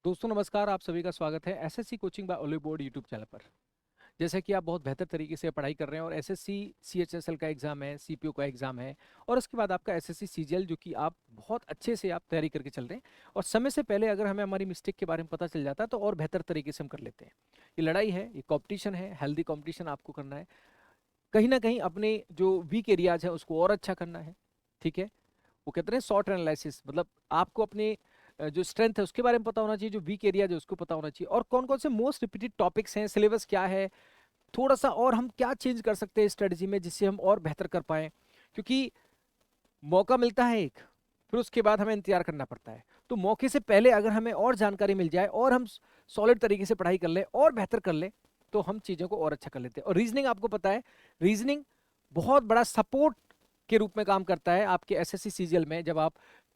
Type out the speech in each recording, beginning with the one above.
दोस्तों नमस्कार, आप सभी का स्वागत है SSC coaching by Oliveboard YouTube channel पर। जैसे कि आप बहुत बेहतर तरीके से पढ़ाई कर रहे हैं और एसएससी सीएचएसएल का एग्जाम है, सीपीओ का एग्जाम है और उसके बाद आपका एसएससी सीजीएल, जो कि आप बहुत अच्छे से आप तैयारी करके चल रहे हैं। और समय से पहले अगर हमें हमारी मिस्टेक के बारे में पता चल जाता है तो और बेहतर तरीके से हम कर लेते हैं। ये लड़ाई है, ये कॉम्पिटिशन है, हेल्दी कॉम्पिटिशन आपको करना है। कहीं ना कहीं अपने जो वीक एरियाज है उसको और अच्छा करना है। ठीक है, वो कहते हैं शॉर्ट एनालिसिस, मतलब आपको अपने जो स्ट्रेंथ है उसके बारे में पता होना चाहिए, जो वीक एरिया है उसको पता होना चाहिए, और कौन कौन से मोस्ट रिपीटेड टॉपिक्स हैं, सिलेबस क्या है, थोड़ा सा और हम क्या चेंज कर सकते हैं स्ट्रेटजी में जिससे हम और बेहतर कर पाए। क्योंकि मौका मिलता है एक, फिर उसके बाद हमें इंतजार करना पड़ता है। तो मौके से पहले अगर हमें और जानकारी मिल जाए और हम सॉलिड तरीके से पढ़ाई कर ले और बेहतर कर ले तो हम चीज़ों को और अच्छा कर लेते हैं। और रीजनिंग आपको पता है, रीजनिंग बहुत बड़ा सपोर्ट के रूप में काम करता है आपके एसएससी सीजीएल में। जब आप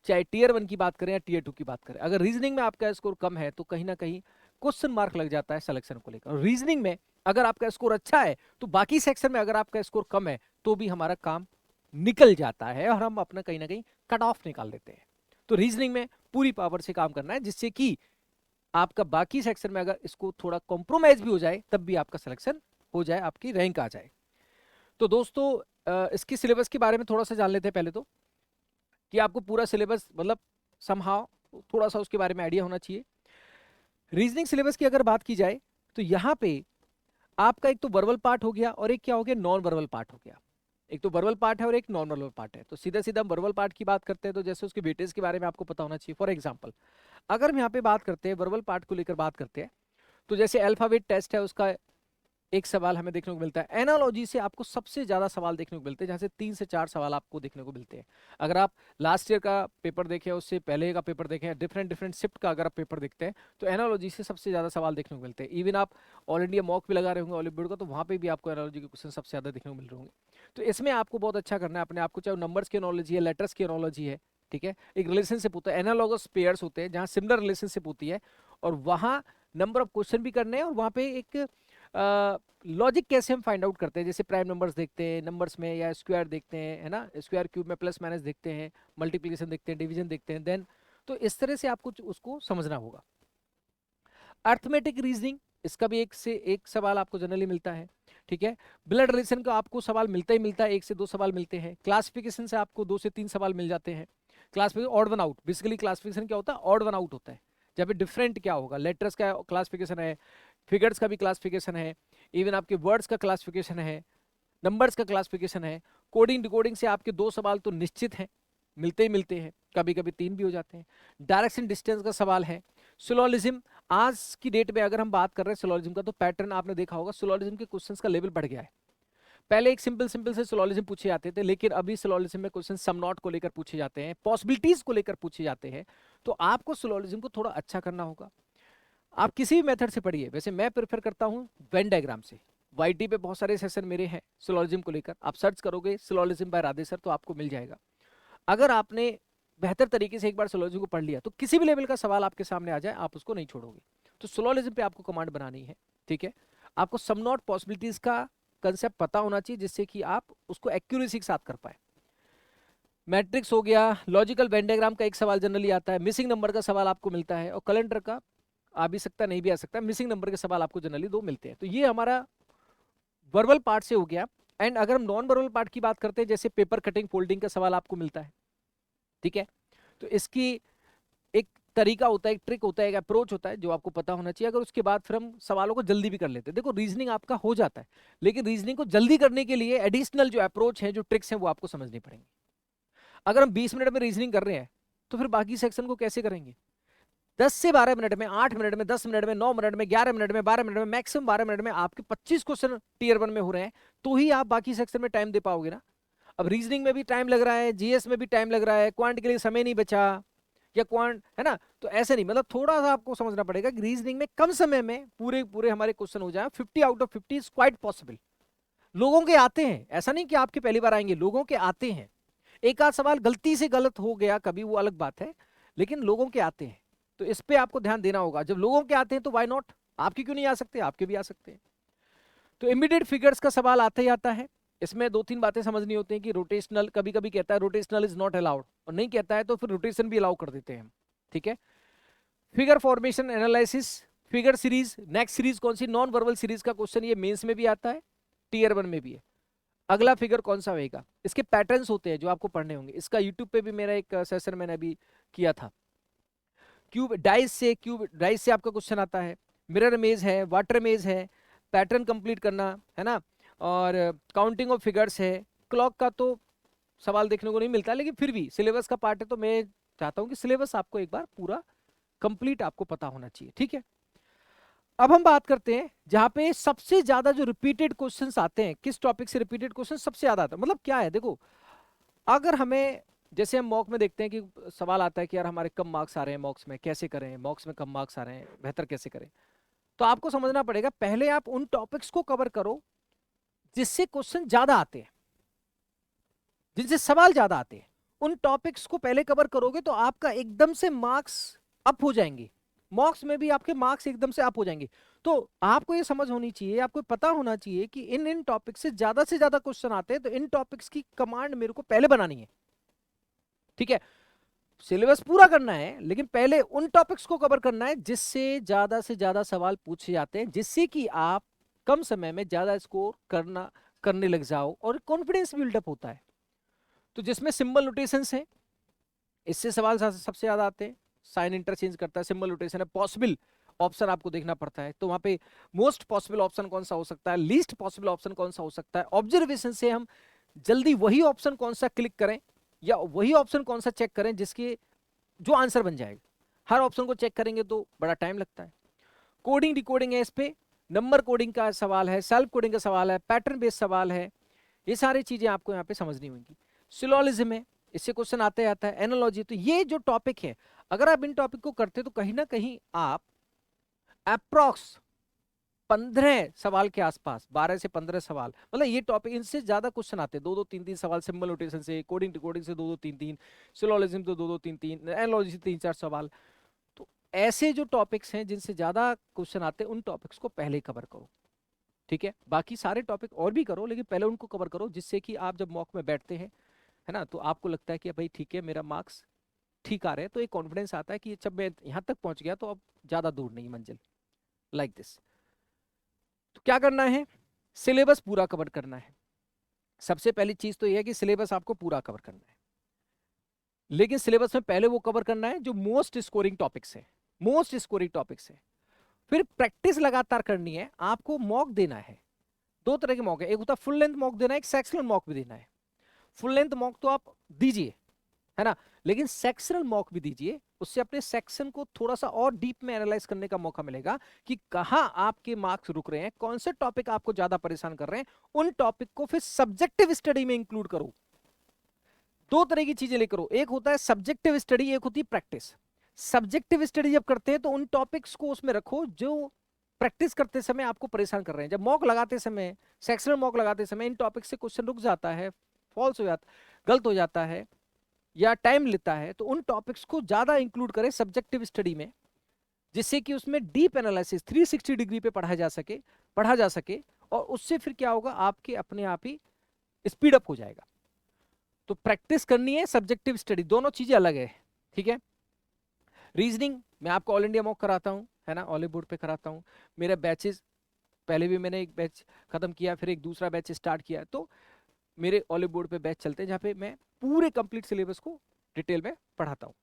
चाहे टीयर 1 की बात करें या टीयर 2 की बात करें, अगर रीजनिंग में आपका स्कोर कम है तो कहीं ना कहीं क्वेश्चन मार्क लग जाता है सिलेक्शन को लेकर। और रीजनिंग में अगर आपका स्कोर अच्छा है तो बाकी सेक्शन में अगर आपका स्कोर कम है तो भी हमारा काम निकल जाता है और हम अपना कहीं ना कहीं कट ऑफ निकाल लेते हैं। तो रीजनिंग में पूरी पावर से काम करना है जिससे कि आपका बाकी सेक्शन में अगर इसको थोड़ा कॉम्प्रोमाइज भी हो जाए तब भी आपका सिलेक्शन हो जाए, आपकी रैंक आ जाए। तो दोस्तों इसकी सिलेबस के बारे में थोड़ा सा जान लेते हैं पहले तो, कि आपको पूरा सिलेबस मतलब समहाउ थोड़ा सा उसके बारे में आइडिया होना चाहिए। रीजनिंग सिलेबस की अगर बात की जाए तो यहाँ पे आपका एक तो वर्बल पार्ट हो गया और एक क्या हो गया, नॉन वर्बल पार्ट हो गया। एक तो वर्बल पार्ट है और एक नॉन वर्बल पार्ट है। तो सीधा सीधा हम वर्बल पार्ट की बात करते हैं तो जैसे उसके वेटेज के बारे में आपको पता होना चाहिए। फॉर एग्जांपल अगर हम यहाँ पे बात करते हैं वर्बल पार्ट को लेकर बात करते हैं तो जैसे अल्फाबेट टेस्ट है उसका एक सवाल हमें देखने को मिलता है। एनालॉजी से आपको सबसे ज्यादा सवाल देखने को मिलते हैं, जहां से 3 से 4 सवाल आपको देखने को मिलते हैं। अगर आप लास्ट ईयर का पेपर देखें, उससे पहले का पेपर देखें, डिफरेंट डिफरेंट शिफ्ट का अगर आप पेपर देखते हैं तो एनालॉजी से सबसे ज्यादा सवाल देखने को मिलते हैं। इवन आप ऑल इंडिया मॉक भी लगा रहे होंगे ऑलिव बोर्ड का, तो वहां पे भी आपको एनालॉजी के क्वेश्चन सबसे ज्यादा देखने को मिल रहे होंगे। तो इसमें आपको बहुत अच्छा करना है अपने आपको, चाहे नंबर्स की एनालॉजी है, लेटर्स की एनालॉजी है। ठीक है, एक रिलेशनशिप होता है, एनालॉगस पेयर्स होते हैं जहां सिमिलर रिलेशनशिप होती है, और वहां नंबर ऑफ क्वेश्चन भी करने हैं और वहां पे एक लॉजिक कैसे हम फाइंड आउट करते हैं। जैसे प्राइम नंबर्स देखते हैं नंबर्स में, या स्क्वायर देखते हैं, है ना, स्क्वायर क्यूब में प्लस माइनस देखते हैं, मल्टीप्लिकेशन देखते हैं, डिवीजन देखते हैं, देन तो इस तरह से आपको उसको समझना होगा। अर्थमेटिक रीजनिंग, इसका भी एक से एक सवाल आपको जनरली मिलता है। ठीक है, ब्लड रिलेशन का आपको सवाल मिलता ही मिलता है, 1 से 2 सवाल मिलते हैं। क्लासिफिकेशन से आपको 2 से 3 सवाल मिल जाते हैं। Classification odd one out, basically classification क्या होता है, ऑड वन आउट होता है। जब भी डिफरेंट क्या होगा, लेटर्स का क्लासिफिकेशन है, फिगर्स का भी क्लासिफिकेशन है, इवन आपके वर्ड्स का क्लासिफिकेशन है, नंबर्स का क्लासिफिकेशन है। कोडिंग डिकोडिंग से आपके 2 सवाल तो निश्चित हैं, मिलते ही मिलते हैं, कभी कभी 3 भी हो जाते हैं। डायरेक्शन डिस्टेंस का सवाल है। सिलोजिज्म, आज की डेट में अगर हम बात कर रहे हैं सिलोजिज्म का, तो पैटर्न आपने देखा होगा, सिलोजिज्म के क्वेश्चंस का लेवल बढ़ गया है। पहले एक सिंपल सिंपल से सिलोजिज्म पूछे जाते थे, लेकिन अभी सिलोजिज्म में क्वेश्चन सम नॉट को लेकर पूछे जाते हैं, पॉसिबिलिटीज को लेकर पूछे जाते हैं। तो आपको सिलोजिज्म को थोड़ा अच्छा करना होगा। आप किसी भी मेथड से पढ़िए, वैसे मैं प्रेफर करता हूं वेन डायग्राम से। वाईटी पे बहुत सारे सेशन मेरे हैं सिलोजिज्म को लेकर, आप सर्च करोगे सिलोजिज्म बाय राधे सर तो आपको मिल जाएगा। अगर आपने बेहतर तरीके से एक बार सिलोजिज्म को पढ़ लिया तो किसी भी लेवल का सवाल आपके सामने आ जाए आप उसको नहीं छोड़ोगे। तो सिलोजिज्म पे आपको कमांड बनानी है। ठीक है, आपको सम नॉट पॉसिबिलिटीज का कंसेप्ट पता होना चाहिए जिससे कि आप उसको एक्यूरेसी के साथ कर पाए। मैट्रिक्स हो गया, लॉजिकल वेन डायग्राम का एक सवाल जनरली आता है, मिसिंग नंबर का सवाल आपको मिलता है, और कैलेंडर का आ भी सकता नहीं भी आ सकता, मिसिंग नंबर के सवाल आपको जनरली 2 मिलते हैं। तो ये हमारा वर्बल पार्ट से हो गया। एंड अगर हम नॉन वर्बल पार्ट की बात करते हैं, जैसे पेपर कटिंग फोल्डिंग का सवाल आपको मिलता है। ठीक है, तो इसकी एक तरीका होता है, एक ट्रिक होता है, एक अप्रोच होता है जो आपको पता होना चाहिए। अगर उसके बाद फिर हम सवालों को जल्दी भी कर लेते हैं। देखो रीजनिंग आपका हो जाता है, लेकिन रीजनिंग को जल्दी करने के लिए एडिशनल जो अप्रोच है, जो ट्रिक्स हैं, वो आपको समझनी पड़ेंगी। अगर हम 20 मिनट में रीजनिंग कर रहे हैं तो फिर बाकी सेक्शन को कैसे करेंगे? 10 से 12 मिनट में, 8 मिनट में, 10 मिनट में, 9 मिनट में, 11 मिनट में, 12 मिनट में, मैक्सिमम 12 मिनट में आपके 25 क्वेश्चन टीयर 1 में हो रहे हैं, तो ही आप बाकी सेक्शन में टाइम दे पाओगे ना। अब रीजनिंग में भी टाइम लग रहा है, जीएस में भी टाइम लग रहा है, क्वांट के लिए समय नहीं बचा, या क्वांट है ना, तो ऐसे नहीं, मतलब थोड़ा सा आपको समझना पड़ेगा कि रीजनिंग में कम समय में पूरे पूरे हमारे क्वेश्चन हो जाए। 50 out of 50 is quite possible. लोगों के आते हैं, ऐसा नहीं कि आपके पहली बार आएंगे, लोगों के आते हैं। एक आध सवाल गलती से गलत हो गया कभी, वो अलग बात है, लेकिन लोगों के आते हैं। तो इस पे आपको ध्यान देना होगा। जब लोगों के आते हैं तो वाई नॉट, आपके क्यों नहीं आ सकते, आपके भी आ सकते हैं। तो इमीडिएट फिगर्स का सवाल आता ही आता है। इसमें 2-3 बातें समझनी होती हैं कि रोटेशनल, कभी कभी कहता है रोटेशनल इज नॉट अलाउड, और नहीं कहता है तो फिर रोटेशन भी अलाउ कर देते हैं हम। ठीक है, figure formation analysis, figure series, next series कौन सी, नॉन वर्बल सीरीज का क्वेश्चन ये मेंस में भी आता है, टीयर 1 में भी है। अगला फिगर कौन सा होएगा, इसके पैटर्न्स होते हैं जो आपको पढ़ने होंगे। इसका यूट्यूब पे भी मेरा एक सेशन मैंने अभी किया था। क्यूब डाइस से आपका क्वेश्चन आता है, मिरर इमेज है, वाटर इमेज है, पैटर्न कंप्लीट करना है ना, और काउंटिंग ऑफ फिगर्स है। क्लॉक का तो सवाल देखने को नहीं मिलता, लेकिन फिर भी सिलेबस का पार्ट है, तो मैं चाहता हूं कि सिलेबस आपको एक बार पूरा कंप्लीट आपको पता होना चाहिए, ठीक है। अब हम बात करते हैं जहां पे सबसे ज्यादा जो रिपीटेड क्वेश्चंस आते हैं, किस टॉपिक से रिपीटेड क्वेश्चन सबसे ज्यादा आता है, मतलब क्या है, देखो अगर हमें, जैसे हम मॉक में देखते हैं कि सवाल आता है कि यार हमारे कम मार्क्स आ रहे हैं मॉक्स में, कैसे करें, मॉक्स में कम मार्क्स आ रहे हैं, बेहतर कैसे करें। तो आपको समझना पड़ेगा, पहले आप उन टॉपिक्स को कवर करो जिससे क्वेश्चन ज्यादा आते हैं, जिनसे सवाल ज्यादा आते हैं। उन टॉपिक्स को पहले कवर करोगे तो आपका एकदम से मार्क्स अप हो जाएंगे, मॉक्स में भी आपके मार्क्स एकदम से अप हो जाएंगे। तो आपको ये समझ होनी चाहिए, आपको पता होना चाहिए कि इन इन टॉपिक्स से ज्यादा क्वेश्चन आते हैं, तो इन टॉपिक्स की कमांड मेरे को पहले बनानी है, ठीक है। सिलेबस पूरा करना है, लेकिन पहले उन टॉपिक्स को कवर करना है जिससे से ज्यादा सवाल पूछे जाते हैं, जिससे कि आप कम समय में ज्यादा स्कोर करने लग जाओ और कॉन्फिडेंस बिल्डअप होता है। तो जिसमें सिंबल नोटेशंस हैं, इससे सवाल सबसे ज्यादा आते हैं। साइन इंटरचेंज करता है, सिंबल नोटेशन है, पॉसिबल ऑप्शन आपको देखना पड़ता है, तो वहां पे मोस्ट पॉसिबल ऑप्शन कौन सा हो सकता है, लीस्ट पॉसिबल ऑप्शन कौन सा हो सकता है। ऑब्जर्वेशन से हम जल्दी वही ऑप्शन कौन सा क्लिक करें या वही ऑप्शन कौन सा चेक करें जिसके जो आंसर बन जाएगा। हर ऑप्शन को चेक करेंगे तो बड़ा टाइम लगता है। कोडिंग डिकोडिंग है, इस पे नंबर कोडिंग का सवाल है, सेल्फ कोडिंग का सवाल है, पैटर्न बेस्ड सवाल है, ये सारी चीजें आपको यहाँ पे समझनी होंगी। सिलोलिज्म है, इससे क्वेश्चन आते आता है। एनालॉजी, तो ये जो टॉपिक है, अगर आप इन टॉपिक को करते तो कहीं ना कहीं आप अप्रॉक्स 15 सवाल के आसपास, 12 से 15 सवाल, मतलब ये टॉपिक, इनसे ज्यादा क्वेश्चन आते हैं, 2-2 3-3 सवाल सिंबल नोटेशन से, कोडिंग डिकोडिंग से 2-2 3-3, सिलोलिज्म तो 2-2 3-3, एनालॉजी से 3-4 सवाल। तो ऐसे जो टॉपिक्स हैं जिनसे ज्यादा क्वेश्चन आते हैं, उन टॉपिक्स को पहले कवर करो, ठीक है। बाकी सारे टॉपिक और भी करो, लेकिन पहले उनको कवर करो, जिससे कि आप जब मॉक में बैठते हैं, है ना, तो आपको लगता है कि भाई ठीक है, मेरा मार्क्स ठीक आ रहे हैं, तो एक कॉन्फिडेंस आता है कि जब मैं यहाँ तक पहुंच गया तो अब ज्यादा दूर नहीं मंजिल, लाइक दिस। तो क्या करना है, सिलेबस पूरा कवर करना है। सबसे पहली चीज तो यह है कि सिलेबस आपको पूरा कवर करना है, लेकिन सिलेबस में पहले वो कवर करना है जो मोस्ट स्कोरिंग टॉपिक्स है, मोस्ट स्कोरिंग टॉपिक्स है। फिर प्रैक्टिस लगातार करनी है, आपको मॉक देना है। दो तरह के मॉक है, एक होता है फुल लेंथ मॉक देना है, एक सेक्शनल मॉक भी देना है। फुल लेंथ मॉक तो आप दीजिए, है ना, लेकिन सेक्शनल मॉक भी दीजिए, उससे अपने सेक्शन को थोड़ा सा और डीप में एनालाइज करने का मौका मिलेगा कि कहां आपके मार्क्स रुक रहे हैं, कौन से टॉपिक आपको ज्यादा परेशान कर रहे हैं। उन टॉपिक को फिर सब्जेक्टिव स्टडी में इंक्लूड करो। दो तरह की चीजें लेकर, एक होता है सब्जेक्टिव स्टडी, एक होती है प्रैक्टिस। सब्जेक्टिव स्टडी जब करते हैं तो उन टॉपिक्स को उसमें रखो जो प्रैक्टिस करते समय आपको परेशान कर रहे हैं। जब मॉक लगाते समय, सेक्शनल मॉक लगाते समय इन टॉपिक से क्वेश्चन रुक जाता है, फॉल्स हो जाता, गलत हो जाता है या टाइम लेता है, तो उन टॉपिक्स को ज्यादा इंक्लूड करें सब्जेक्टिव स्टडी में, जिससे कि उसमें डीप एनालिसिस 360 डिग्री पे पढ़ा जा सके और उससे फिर क्या होगा, आपके अपने आप ही स्पीड अप हो जाएगा। तो प्रैक्टिस करनी है, सब्जेक्टिव स्टडी, दोनों चीजें अलग है, ठीक है। रीजनिंग मैं आपको ऑल इंडिया मॉक कराता हूँ, है ना, ऑलिव बोर्ड पे कराता हूँ। मेरे बैचेस, पहले भी मैंने एक बैच खत्म किया, फिर एक दूसरा बैच स्टार्ट किया, तो मेरे ऑलिव बोर्ड पे बैच चलते हैं जहाँ पे मैं पूरे कंप्लीट सिलेबस को डिटेल में पढ़ाता हूँ।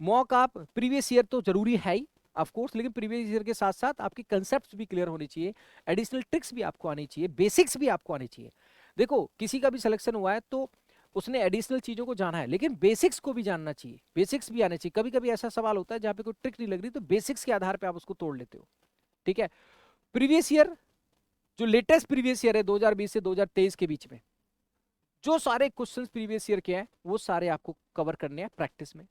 मॉक आप प्रीवियस ईयर तो जरूरी है ही ऑफ कोर्स, लेकिन प्रीवियस ईयर के साथ साथ आपके कंसेप्ट्स भी क्लियर होने चाहिए, एडिशनल ट्रिक्स भी आपको आनी चाहिए, बेसिक्स भी आपको आनी चाहिए। देखो किसी का भी सिलेक्शन हुआ है तो उसने एडिशनल चीजों को जाना है, लेकिन बेसिक्स को भी जानना चाहिए, बेसिक्स भी आने चाहिए। कभी कभी ऐसा सवाल होता है जहाँ पे कोई ट्रिक नहीं लग रही, तो बेसिक्स के आधार पे आप उसको तोड़ लेते हो, ठीक है। प्रीवियस ईयर, जो लेटेस्ट प्रीवियस ईयर है 2020 से 2023 के बीच में, जो सारे क्वेश्चंस प्रीवियस ईयर के हैं वो सारे आपको कवर करने हैं प्रैक्टिस में,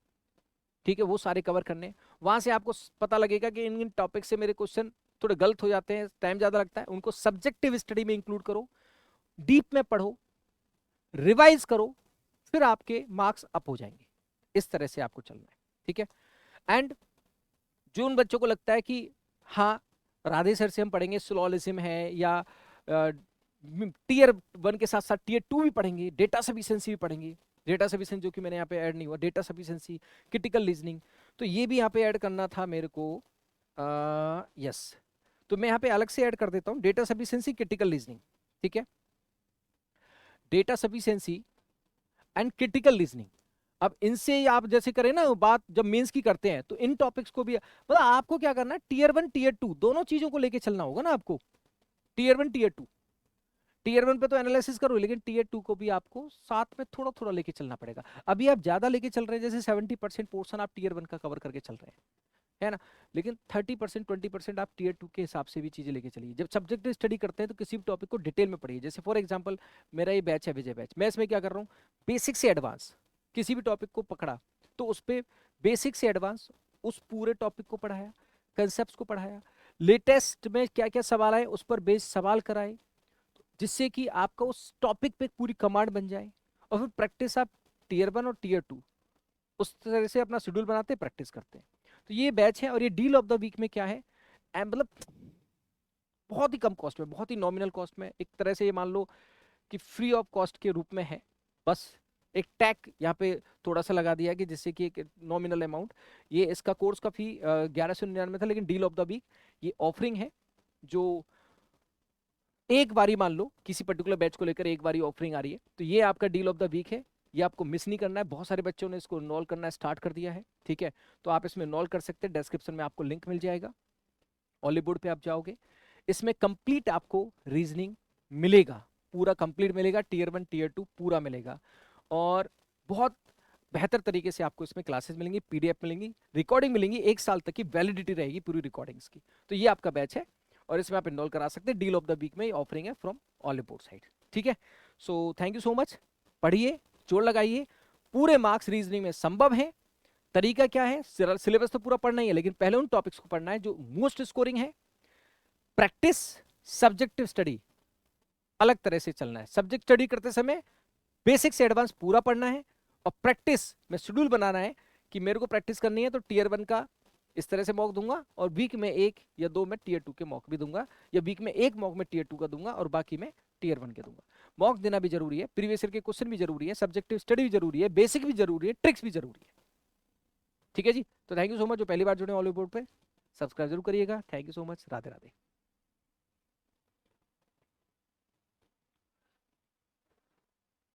ठीक है, वो सारे कवर करने हैं। वहां से आपको पता लगेगा कि इन इन टॉपिक से मेरे क्वेश्चन थोड़े गलत हो जाते हैं, टाइम ज्यादा लगता है, उनको सब्जेक्टिव स्टडी में इंक्लूड करो, डीप में पढ़ो, रिवाइज करो, फिर आपके मार्क्स अप हो जाएंगे। इस तरह से आपको चलना है, ठीक है। एंड जो उन बच्चों को लगता है कि हाँ राधे सर से हम पढ़ेंगे, सिलोलिज्म है या टीयर 1 के साथ साथ टीयर 2 भी पढ़ेंगे, डेटा सफिशिएंसी भी पढ़ेंगे, डेटा सफिशिएंसी जो कि मैंने यहाँ पे ऐड नहीं हुआ, डेटा सफिशिएंसी, क्रिटिकल रीजनिंग, तो ये भी यहाँ पे ऐड करना था मेरे को। यस, तो मैं यहाँ पे अलग से ऐड कर देता हूँ, डेटा सफिशिएंसी, क्रिटिकल रीजनिंग। ठीक है, data sufficiency and critical reasoning. अब इनसे आप जैसे करें ना बात, जब मेंस की करते हैं तो इन टॉपिक्स को भी मतलब आपको क्या करना है, टीयर 1 टीयर 2 दोनों चीजों को लेके चलना होगा ना आपको। टीयर 1 टीयर 2, टीयर 1 पे तो एनालिसिस करो, लेकिन टीयर 2 को भी आपको साथ में थोड़ा थोड़ा लेके चलना पड़ेगा। अभी आप ज्यादा लेके चल रहे हैं, जैसे 70% पोर्शन आप टीयर 1 का कवर करके चल रहे हैं, है ना, लेकिन 30% 20% आप टीयर 2 के हिसाब से भी चीजें लेके चलिए। जब सब्जेक्ट स्टडी करते हैं तो किसी भी टॉपिक को डिटेल में पढ़िए। जैसे फॉर एग्जांपल मेरा ये बैच है विजय बैच, मैं इसमें क्या कर रहा हूँ, बेसिक से एडवांस किसी भी टॉपिक को पकड़ा तो उस पर बेसिक से एडवांस उस पूरे टॉपिक को पढ़ाया, कंसेप्ट को पढ़ाया, लेटेस्ट में क्या क्या सवाल आए उस पर बेस्ड सवाल कराए, जिससे कि आपका उस टॉपिक पे पूरी कमांड बन जाए। और फिर प्रैक्टिस आप टीयर 1 और टीयर 2 उस तरह से अपना शेड्यूल बनाते हैं, प्रैक्टिस करते हैं। तो ये बैच है, और ये डील ऑफ द वीक में क्या है, मतलब बहुत ही कम कॉस्ट में, बहुत ही नॉमिनल कॉस्ट में, एक तरह से ये मान लो कि फ्री ऑफ कॉस्ट के रूप में है। बस एक टैग यहाँ पे थोड़ा सा लगा दिया कि जिससे कि एक नॉमिनल अमाउंट, ये इसका कोर्स का फी 1199 था, लेकिन डील ऑफ द वीक ये ऑफरिंग है, जो एक बारी मान लो किसी पर्टिकुलर बैच को लेकर एक बारी ऑफरिंग आ रही है, तो ये आपका डील ऑफ द वीक है, ये आपको मिस नहीं करना है। बहुत सारे बच्चों ने इसको इनरोल करना स्टार्ट कर दिया है, ठीक है, तो आप इसमें इनरोल कर सकते हैं। डिस्क्रिप्शन में आपको लिंक मिल जाएगा, ऑलीबोर्ड पे आप जाओगे, इसमें कंप्लीट आपको रीजनिंग मिलेगा, पूरा कंप्लीट मिलेगा, टीयर 1 टीयर 2 पूरा मिलेगा, और बहुत बेहतर तरीके से आपको इसमें क्लासेस मिलेंगी, पीडीएफ मिलेंगी, रिकॉर्डिंग मिलेंगी, 1 साल तक की वैलिडिटी रहेगी पूरी रिकॉर्डिंग्स की। तो ये आपका बैच है, और इसमें आप इनरोल करा सकते हैं। डील ऑफ द वीक में ऑफरिंग है फ्रॉम ऑलीबोर्ड साइड, ठीक है। So thank you so much, पढ़िए, जोर लगाइए, पूरे मार्क्स रीजनिंग में संभव है। तरीका क्या है, सिलेबस तो पूरा पढ़ना ही है, लेकिन पहले उन टॉपिक्स को पढ़ना है जो मोस्ट स्कोरिंग है। प्रैक्टिस, सब्जेक्टिव स्टडी अलग तरह से चलना है। सब्जेक्ट स्टडी करते समय बेसिक से एडवांस पूरा पढ़ना है, और प्रैक्टिस में शेड्यूल बनाना है कि मेरे को प्रैक्टिस करनी है तो टीयर 1 का इस तरह से मॉक दूंगा, और वीक में 1 या 2 में टीयर 2 के मॉक भी दूंगा, या वीक में 1 मॉक में टीयर 2 का दूंगा और बाकी में टीयर 1 के दूंगा। मॉक देना भी जरूरी है, प्रीवियस ईयर के क्वेश्चन भी जरूरी है, सब्जेक्टिव स्टडी भी जरूरी है, बेसिक भी जरूरी है, ट्रिक्स भी जरूरी है, ठीक है जी। तो थैंक यू सो मच, जो पहली बार जुड़े ऑल बोर्ड पे सब्सक्राइब जरूर करिएगा। Thank you so much, Radhe Radhe.